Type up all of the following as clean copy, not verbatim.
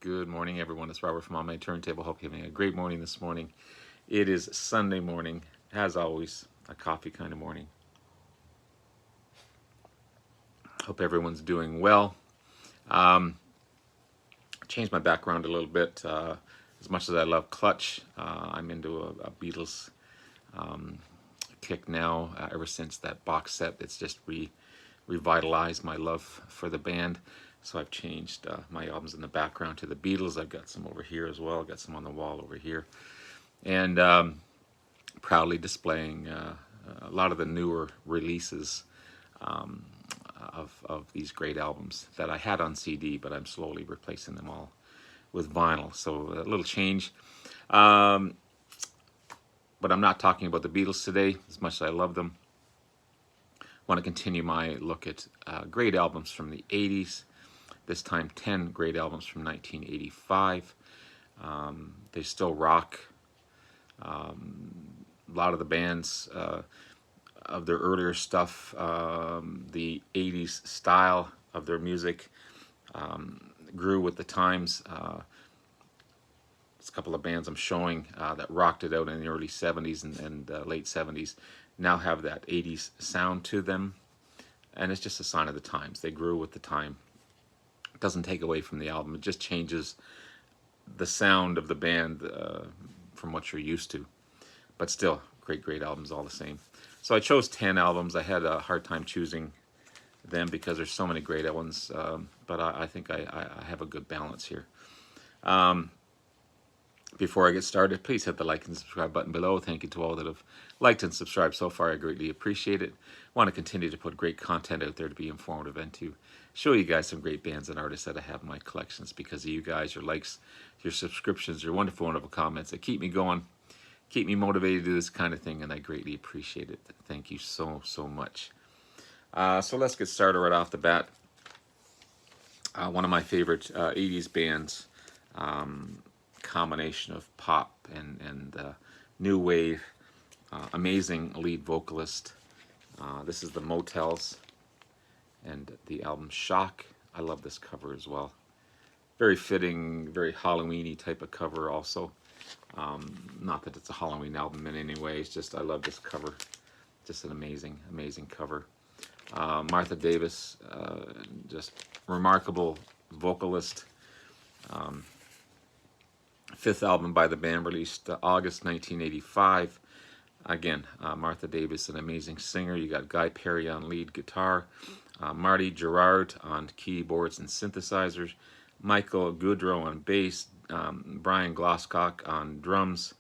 Good morning, everyone. It's Robert from On My Turntable. Hope you're having a great morning this morning. It is Sunday morning, as always, a coffee kind of morning. Hope everyone's doing well. Changed my background a little bit. As much as I love Clutch, I'm into a Beatles kick now. Ever since that box set, it's just revitalized my love for the band. So I've changed my albums in the background to the Beatles. I've got some over here as well. I've got some on the wall over here. And proudly displaying a lot of the newer releases of these great albums that I had on CD, but I'm slowly replacing them all with vinyl. So a little change. But I'm not talking about the Beatles today, as much as I love them. I want to continue my look at great albums from the 80s. This time 10 great albums from 1985. They still rock. A lot of the bands of their earlier stuff, the 80s style of their music grew with the times. There's a couple of bands I'm showing that rocked it out in the early 70s and late 70s now have that 80s sound to them. And it's just a sign of the times. They grew with the time. It doesn't take away from the album. It just changes the sound of the band from what you're used to. But still, great albums all the same. So I chose 10 albums. I had a hard time choosing them because there's so many great ones. But I think I have a good balance here. Before I get started, please hit the like and subscribe button below. Thank you to all that have liked and subscribed so far. I greatly appreciate it. I want to continue to put great content out there to be informative and to show you guys some great bands and artists that I have in my collections because of you guys, your likes, your subscriptions, your wonderful comments that keep me going, keep me motivated to do this kind of thing, and I greatly appreciate it. Thank you so much. So let's get started right off the bat. One of my favorite 80s bands, combination of pop and new wave, amazing lead vocalist. This is the Motels and the album Shock. I love this cover as well. Very fitting, very Halloween-y type of cover also. Not that it's a Halloween album in any way, it's just I love this cover. Just an amazing cover. Martha Davis, just remarkable vocalist. Fifth album by the band, released August 1985. Again, Martha Davis, an amazing singer. You got Guy Perry on lead guitar, Marty Gerard on keyboards and synthesizers, Michael Goodrow on bass, Brian Glasscock on drums,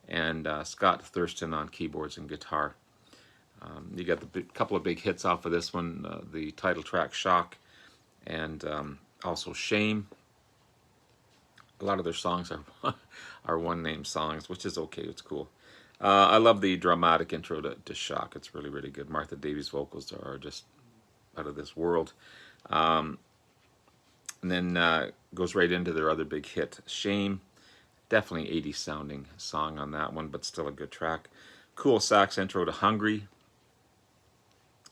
and Scott Thurston on keyboards and guitar. You got the couple of big hits off of this one, the title track Shock, and also Shame. A lot of their songs are one-name songs, which is okay. It's cool. I love the dramatic intro to Shock. It's really good. Martha Davies' vocals are just out of this world. And then goes right into their other big hit, Shame. Definitely 80s sounding song on that one, but still a good track. Cool sax intro to Hungry.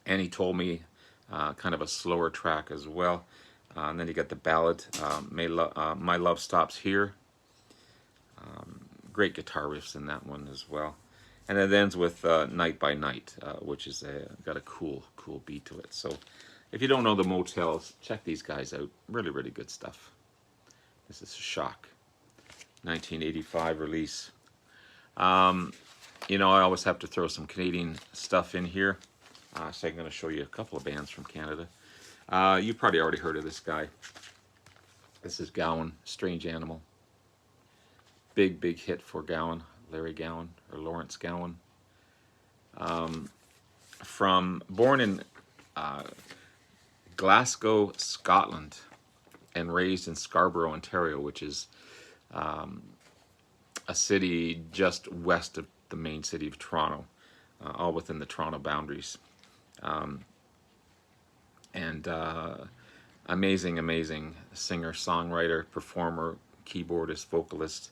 And He Told Me, kind of a slower track as well. And then you got the ballad, My Love Stops Here. Great guitar riffs in that one as well. And it ends with Night by Night, which is got a cool beat to it. So if you don't know the Motels, check these guys out. Really good stuff. This is Shock, 1985 release. You know, I always have to throw some Canadian stuff in here. So I'm going to show you a couple of bands from Canada. You probably already heard of this guy. This is Gowan, Strange Animal. Big hit for Gowan, Larry Gowan, or Lawrence Gowan. Born in Glasgow, Scotland, and raised in Scarborough, Ontario, which is a city just west of the main city of Toronto, all within the Toronto boundaries. And amazing singer, songwriter, performer, keyboardist, vocalist.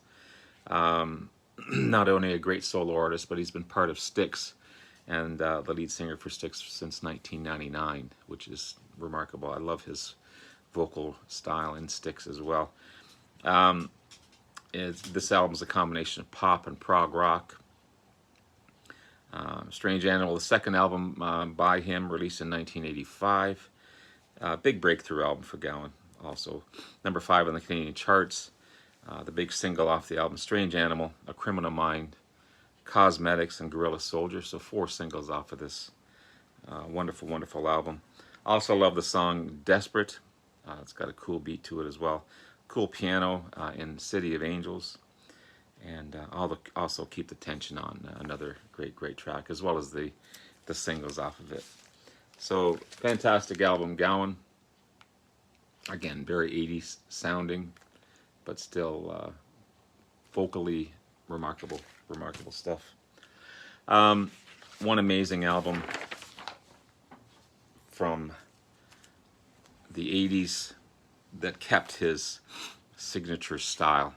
Not only a great solo artist, but he's been part of Styx and the lead singer for Styx since 1999, which is remarkable. I love his vocal style in Styx as well. This album's a combination of pop and prog rock. Strange Animal, the second album by him, released in 1985. Big breakthrough album for Gowan. Also, number 5 on the Canadian charts. The big single off the album, Strange Animal, A Criminal Mind, Cosmetics, and Guerrilla Soldier. So 4 singles off of this wonderful, wonderful album. Also love the song Desperate. It's got a cool beat to it as well. Cool piano in City of Angels. And also Keep the Tension On, another great track, as well as the singles off of it. So fantastic album, Gowan. Again, very 80s sounding, but still vocally remarkable stuff. One amazing album from the 80s that kept his signature style,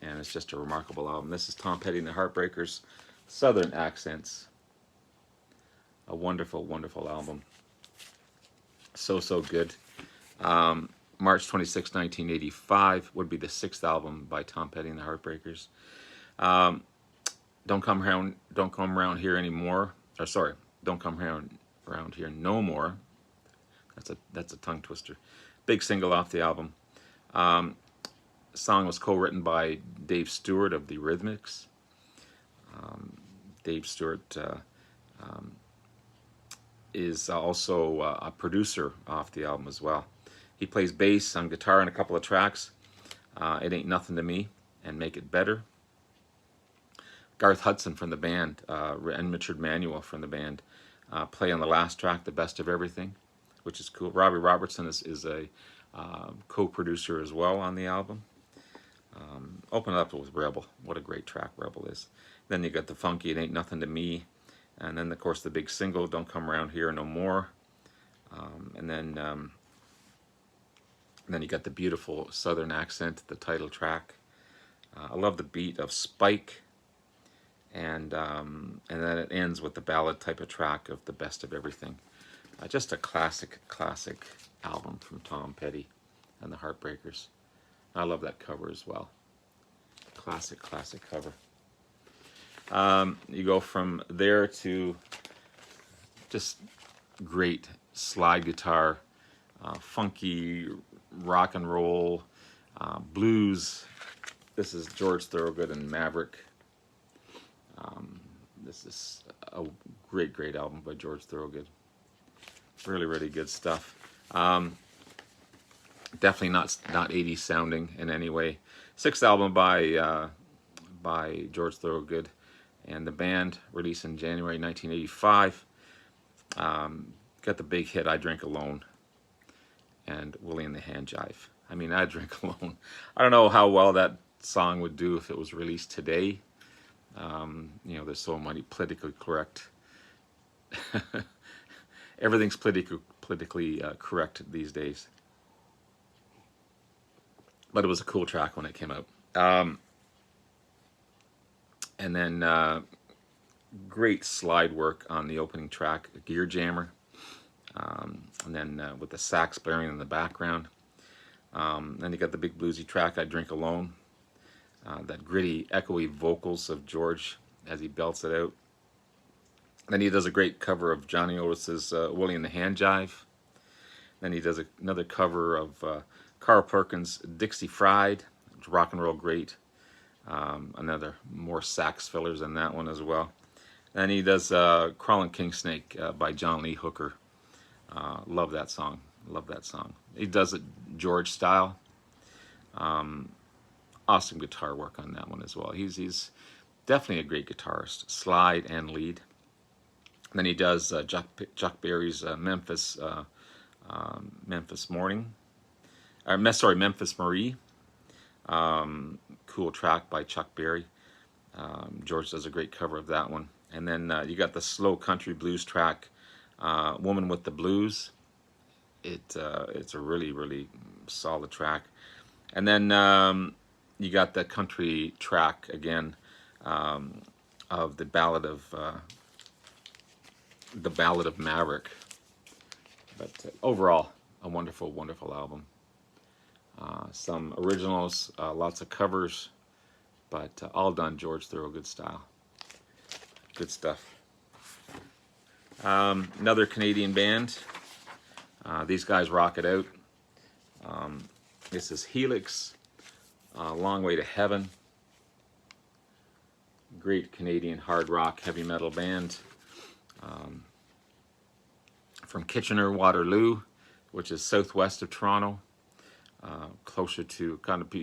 and it's just a remarkable album. This is Tom Petty and the Heartbreakers, Southern Accents. A wonderful, wonderful album. So good. March 26, 1985 would be the 6th album by Tom Petty and the Heartbreakers. Don't Come Around Here Anymore. Or sorry, Don't Come Around Here No More. That's a tongue twister. Big single off the album. The song was co-written by Dave Stewart of the Rhythmics. Dave Stewart is also a producer off the album as well. He plays bass on guitar on a couple of tracks. It Ain't Nothing to Me and Make It Better. Garth Hudson from the band and Richard Manuel from the band play on the last track, The Best of Everything, which is cool. Robbie Robertson is a co-producer as well on the album. Open it up with Rebel. What a great track Rebel is. Then you got the funky It Ain't Nothing to Me. And then, of course, the big single, Don't Come Around Here No More. And then you got the beautiful Southern Accent, the title track. I love the beat of Spike. And then it ends with the ballad type of track of The Best of Everything. Just a classic album from Tom Petty and the Heartbreakers. I love that cover as well. Classic cover. You go from there to just great slide guitar, funky rock and roll, blues. This is George Thorogood and Maverick. This is a great album by George Thorogood. Really good stuff. Definitely not 80s sounding in any way. 6th album by George Thorogood and the band, released in January 1985. Got the big hit I Drink Alone and Willie and the Hand Jive. I mean, I Drink Alone. I don't know how well that song would do if it was released today. There's so many politically correct. Everything's politically correct these days. But it was a cool track when it came out. And then great slide work on the opening track, Gear Jammer. And then with the sax blaring in the background. Then you got the big bluesy track, I Drink Alone. That gritty, echoey vocals of George as he belts it out. Then he does a great cover of Johnny Otis's Willie and the Hand Jive. Then he does another cover of Carl Perkins' Dixie Fried, rock and roll great. Another more sax fillers in that one as well. Then he does Crawling King Snake by John Lee Hooker. Love that song. He does it George style. Awesome guitar work on that one as well. He's definitely a great guitarist, slide and lead. Then he does Chuck Berry's Memphis Morning. Memphis Marie. Cool track by Chuck Berry. George does a great cover of that one. And then you got the slow country blues track, Woman with the Blues. It's a really solid track. And then you got the country track again of the Ballad of Maverick. But overall, a wonderful album. some originals, lots of covers, but all done George Thorogood style. Good stuff. Another Canadian band. These guys rock it out. This is Helix, Long Way to Heaven. Great Canadian hard rock, heavy metal band. From Kitchener, Waterloo, which is southwest of Toronto. Closer to kind of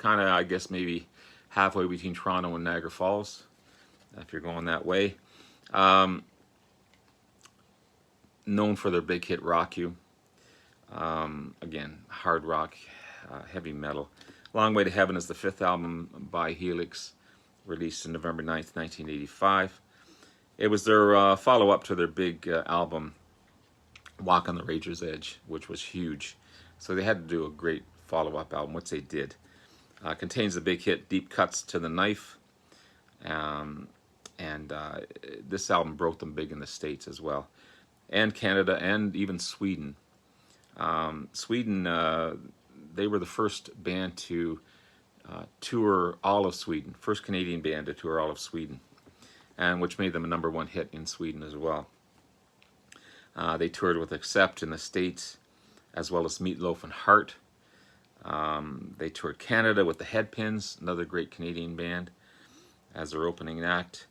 I guess maybe halfway between Toronto and Niagara Falls, if you're going that way. Known for their big hit Rock You. Again, hard rock, heavy metal. Long Way to Heaven is the 5th album by Helix, released on November 9th, 1985. It was their follow-up to their big album, Walk on the Razor's Edge, which was huge. So they had to do a great follow-up album, which they did. Contains the big hit Deep Cuts to the Knife. This album broke them big in the States as well, and Canada, and even Sweden. Sweden, they were the first band to tour all of Sweden. First Canadian band to tour all of Sweden, and which made them a #1 hit in Sweden as well. They toured with Accept in the States, as well as Meatloaf and Heart. They toured Canada with the Headpins, another great Canadian band, as their opening act.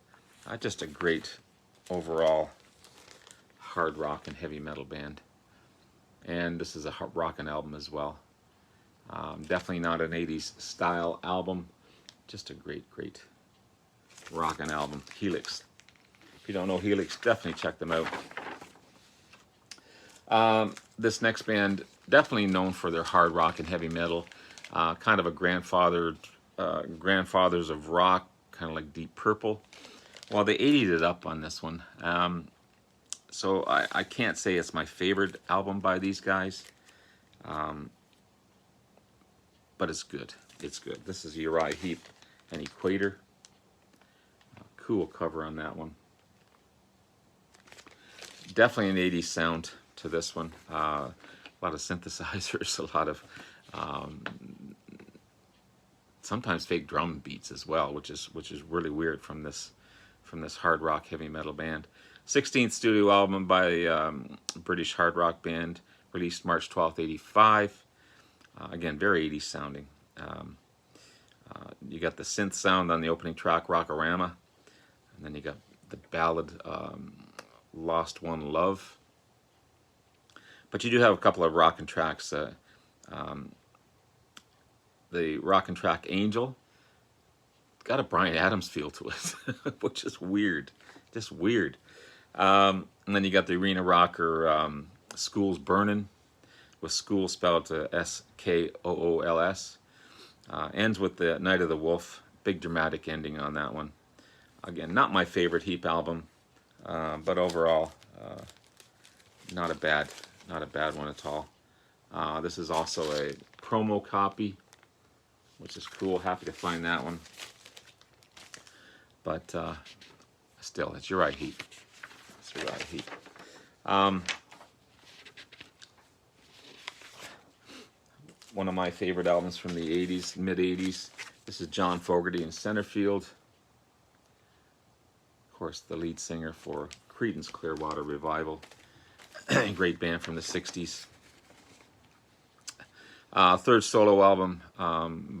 Just a great overall hard rock and heavy metal band. And this is a rockin' album as well. Definitely not an 80s style album, just a great, great rockin' album. Helix. If you don't know Helix, definitely check them out. This next band, definitely known for their hard rock and heavy metal, kind of a grandfathers of rock, kind of like Deep Purple. Well, they 80'd it up on this one. So I can't say it's my favorite album by these guys, but it's good. It's good. This is Uriah Heep and Equator. Cool cover on that one. Definitely an 80s sound to this one. A lot of synthesizers, a lot of sometimes fake drum beats as well, which is really weird from this hard rock heavy metal band. 16th studio album by British hard rock band, released March 12th, 85. Again, very 80s sounding. You got the synth sound on the opening track, Rockorama, and then you got the ballad Lost One Love. But you do have a couple of rockin' tracks. The rockin' track Angel got a Bryan Adams feel to it, which is weird, just weird. And then you got the arena rocker School's Burnin', with School spelled S-K-O-O-L-S. Ends with the Night of the Wolf, big dramatic ending on that one. Again, not my favorite Heap album, but overall, not a bad one at all. This is also a promo copy, which is cool. Happy to find that one. But still, it's Uriah Heep. It's Uriah Heep. One of my favorite albums from the 80s, mid-80s. This is John Fogerty and Centerfield. Of course, the lead singer for Creedence Clearwater Revival. Great band from the 60s. Third solo album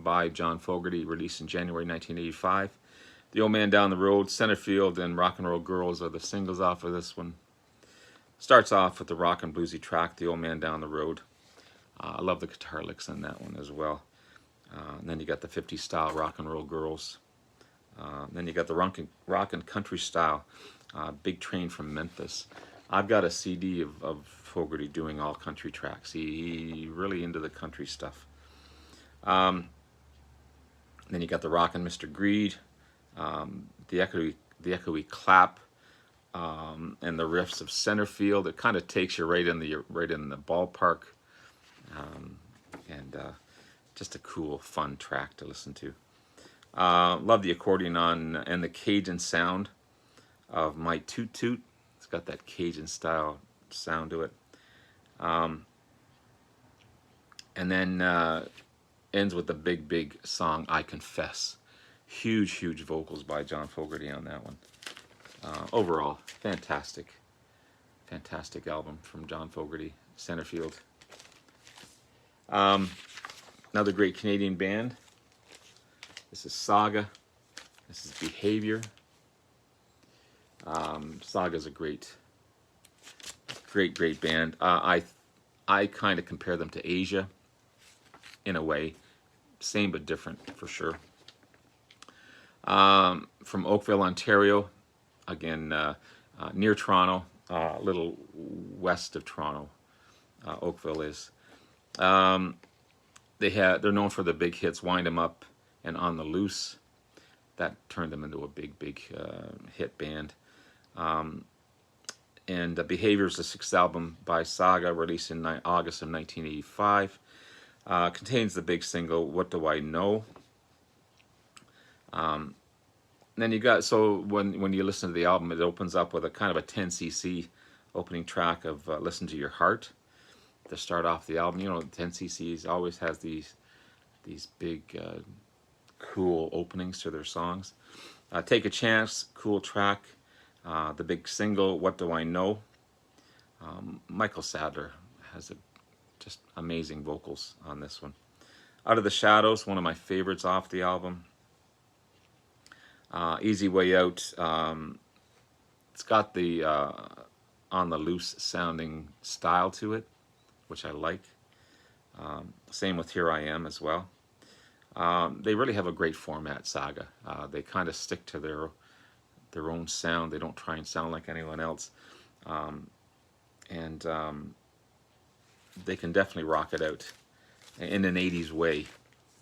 by John Fogerty, released in January 1985. The Old Man Down the Road, Centerfield, and Rock and Roll Girls are the singles off of this one. Starts off with the rock and bluesy track, The Old Man Down the Road. I love the guitar licks on that one as well. And then you got the 50s style Rock and Roll Girls. Then you got the rock and country style Big Train from Memphis. I've got a CD of Fogerty doing all country tracks. He really into the country stuff. Then you got the Rockin' Mr. Greed, the echoey clap, and the riffs of Centerfield. It kind of takes you right in the ballpark, and just a cool, fun track to listen to. Love the accordion on and the Cajun sound of My Toot Toot. It's got that Cajun style sound to it. And then ends with the big song, I Confess. Huge vocals by John Fogerty on that one. Overall, fantastic album from John Fogerty, Centerfield. Another great Canadian band. This is Saga. This is Behavior. Saga's a great band. I kind of compare them to Asia in a way. Same but different for sure. From Oakville, Ontario. Again, near Toronto, a little west of Toronto, Oakville is. They're known for the big hits, Wind 'Em Up and On the Loose. That turned them into a big hit band. And Behavior is the 6th album by Saga, released in August of 1985. Contains the big single, What Do I Know? Then you got, so when you listen to the album, it opens up with a kind of a 10cc opening track of Listen to Your Heart to start off the album. You know, 10cc's always has these big, cool openings to their songs. Take a Chance, cool track. The big single, What Do I Know? Michael Sadler has just amazing vocals on this one. Out of the Shadows, one of my favorites off the album. Easy Way Out. It's got the On the Loose sounding style to it, which I like. Same with Here I Am as well. They really have a great format, Saga. They kind of stick to their own sound. They don't try and sound like anyone else. They can definitely rock it out in an 80s way.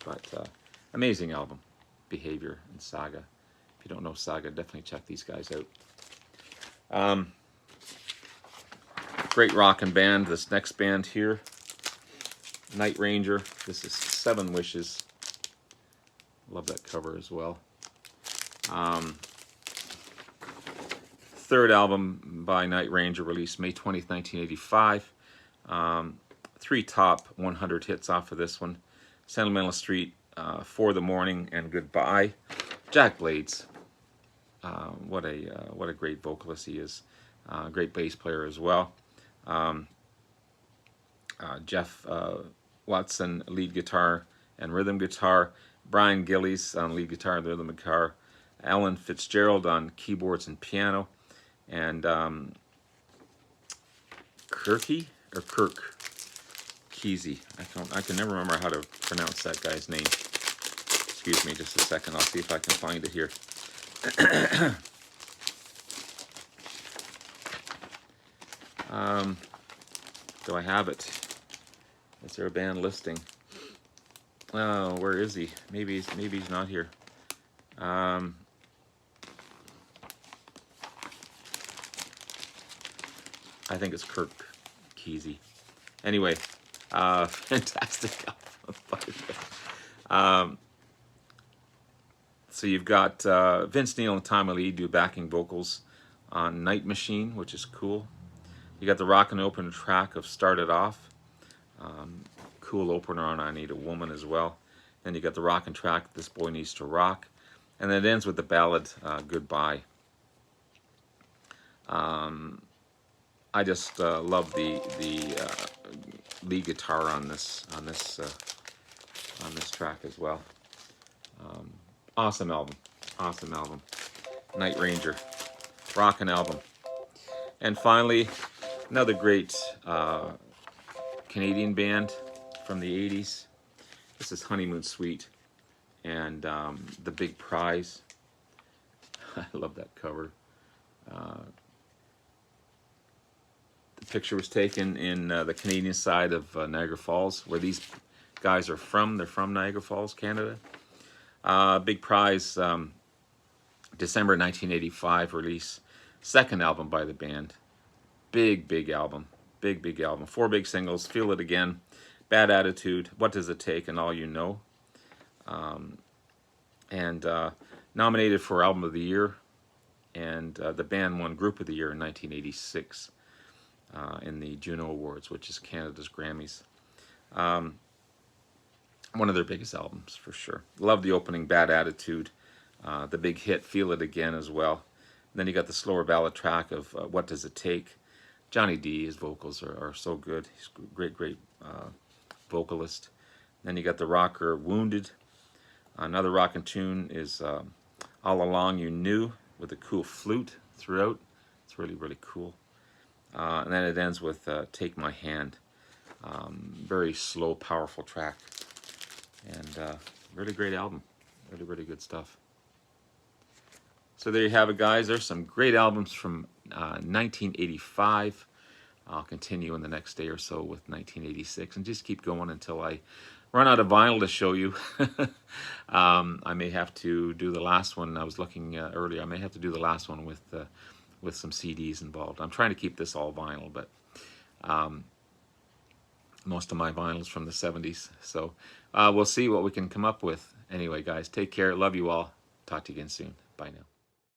But amazing album, Behavior and Saga. If you don't know Saga, definitely check these guys out. Great rockin' band. This next band here, Night Ranger. This is 7 Wishes. Love that cover as well. 3rd album by Night Ranger, released May 20th, 1985. 3 top 100 hits off of this one. Sentimental Street, For the Morning, and Goodbye. Jack Blades. What a great vocalist he is. Great bass player as well. Jeff Watson, lead guitar and rhythm guitar. Brian Gillies on lead guitar and rhythm guitar. Alan Fitzgerald on keyboards and piano. And Kirk Kesey. I can never remember how to pronounce that guy's name. Excuse me just a second. I'll see if I can find it here. Do I have it? Is there a band listing? Oh, where is he? Maybe he's not here. I think it's Kirk Kesey. Anyway, fantastic album. So you've got Vince Neil and Tommy Lee do backing vocals on Night Machine, which is cool. You got the rockin' opener track of Start It Off. Cool opener on I Need a Woman as well. Then you got the rockin' track, This Boy Needs to Rock. And then it ends with the ballad, Goodbye. I just love the lead guitar on this track as well. Awesome album. Night Ranger, rockin' album. And finally, another great Canadian band from the 80s. This is Honeymoon Suite and The Big Prize. I love that cover. The picture was taken in the Canadian side of Niagara Falls, where these guys are from. They're from Niagara Falls, Canada. Big Prize, December 1985 release. 2nd album by the band. Big album. Big album. 4 big singles. Feel It Again, Bad Attitude, What Does It Take, and All You Know. Nominated for Album of the Year. And the band won Group of the Year in 1986 in the Juno Awards, which is Canada's Grammys. One of their biggest albums for sure. Love the opening, Bad Attitude. The big hit, Feel It Again as well. And then you got the slower ballad track of What Does It Take. Johnny D, his vocals are so good. He's a great vocalist. Then you got the rocker, Wounded. Another rockin' tune is All Along You Knew, with a cool flute throughout. It's really cool. And then it ends with Take My Hand. Very slow, powerful track. And really great album. Really good stuff. So there you have it, guys. There's some great albums from 1985. I'll continue in the next day or so with 1986 and just keep going until I run out of vinyl to show you. I may have to do the last one. I was looking earlier. I may have to do the last one with some CDs involved. I'm trying to keep this all vinyl, but most of my vinyl's from the 70s. So we'll see what we can come up with. Anyway, guys, take care. Love you all. Talk to you again soon. Bye now.